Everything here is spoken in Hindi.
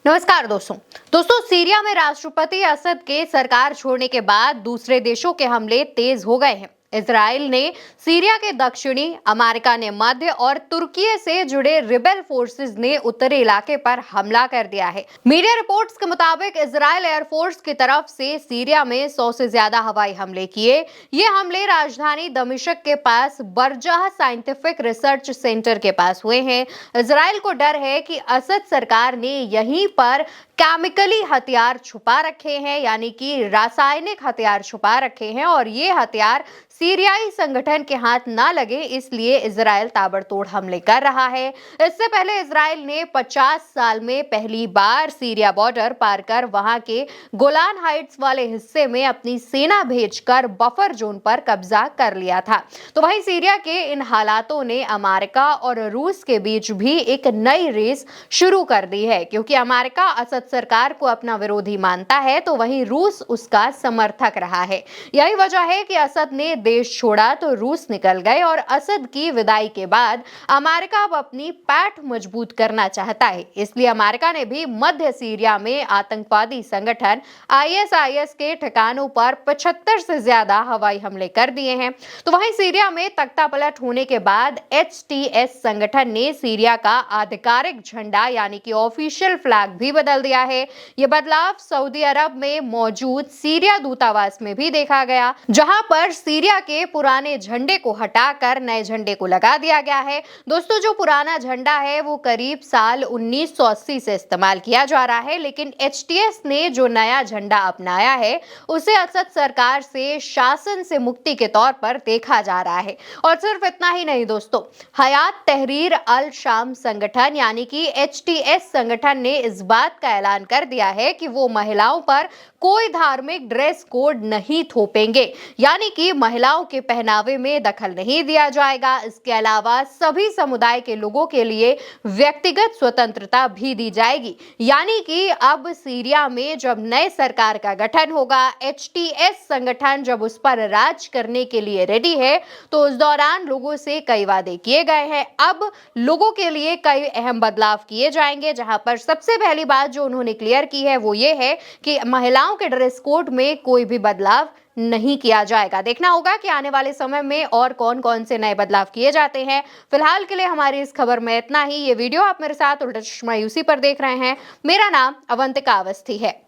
नमस्कार दोस्तों सीरिया में राष्ट्रपति असद के सरकार छोड़ने के बाद दूसरे देशों के हमले तेज हो गए हैं। इजराइल ने सीरिया के दक्षिणी, अमेरिका ने मध्य और तुर्की से जुड़े रिबेल फोर्सेस ने उत्तरी इलाके पर हमला कर दिया है। मीडिया रिपोर्ट्स के मुताबिक इजराइल एयरफोर्स की तरफ से सीरिया में 100 से ज्यादा हवाई हमले किए। ये हमले राजधानी दमिश्क के पास बरजाह साइंटिफिक रिसर्च सेंटर के पास हुए हैं। इजराइल को डर है कि असद सरकार ने यहीं पर केमिकली हथियार छुपा रखे हैं, यानी कि रासायनिक हथियार छुपा रखे हैं और ये हथियार सीरियाई संगठन के हाथ ना लगे, इसलिए इजराइल ताबड़तोड़ हमले कर रहा है। इससे पहले इजराइल ने 50 साल में पहली बार सीरिया बॉर्डर पार कर वहां के गोलान हाइट्स वाले हिस्से में अपनी सेना भेजकर बफर जोन पर कब्जा कर लिया था। तो वहीं सीरिया के इन हालातों ने अमेरिका और रूस के बीच भी एक नई रेस शुरू कर दी है, क्योंकि अमेरिका असद सरकार को अपना विरोधी मानता है तो वहीं रूस उसका समर्थक रहा है। यही वजह है कि असद ने देश छोड़ा तो रूस निकल गए और असद की विदाई के बाद अमेरिका अब अपनी पैठ मजबूत करना चाहता है। इसलिए अमेरिका ने भी मध्य सीरिया में आतंकवादी संगठन आईएसआईएस के ठिकानों पर 75 से ज्यादा हवाई हमले कर दिए हैं। तो वहीं सीरिया में तख्तापलट होने के बाद एचटीएस संगठन ने सीरिया का आधिकारिक झंडा यानी कि ऑफिशियल फ्लैग भी बदल दिया है। यह बदलाव सऊदी अरब में मौजूद सीरिया दूतावास में भी देखा गया, जहां पर सीरिया के पुराने झंडे को हटाकर नए झंडे को लगा दिया गया है। दोस्तों, जो पुराना झंडा है वो करीब साल 1980 से इस्तेमाल किया जा रहा है, लेकिन एचटीएस ने जो नया झंडा अपनाया है उसे असद सरकार से शासन से मुक्ति के तौर पर देखा जा रहा है। और सिर्फ इतना ही नहीं दोस्तों, हयात तहरीर अल शाम संगठन यानी कि एचटीएस संगठन ने इस बात का ऐलान कर दिया है कि वो महिलाओं पर कोई धार्मिक ड्रेस कोड नहीं थोपेंगे, यानी कि महिलाओं के पहनावे में दखल नहीं दिया जाएगा। इसके अलावा सभी समुदाय के लोगों के लिए व्यक्तिगत स्वतंत्रता भी दी जाएगी, यानी कि अब सीरिया में जब नए सरकार का गठन होगा, एचटीएस संगठन जब उस पर राज करने के लिए रेडी है, तो उस दौरान लोगों से कई वादे किए गए हैं। अब लोगों के लिए कई अहम बदलाव किए जाएंगे, जहां पर सबसे पहली बात जो उन्होंने क्लियर की है वो ये है कि महिलाओं के ड्रेस कोड में कोई भी बदलाव नहीं किया जाएगा। देखना होगा कि आने वाले समय में और कौन कौन से नए बदलाव किए जाते हैं। फिलहाल के लिए हमारी इस खबर में इतना ही। ये वीडियो आप मेरे साथ उल्टा चश्मा यूसी पर देख रहे हैं। मेरा नाम अवंतिका अवस्थी है।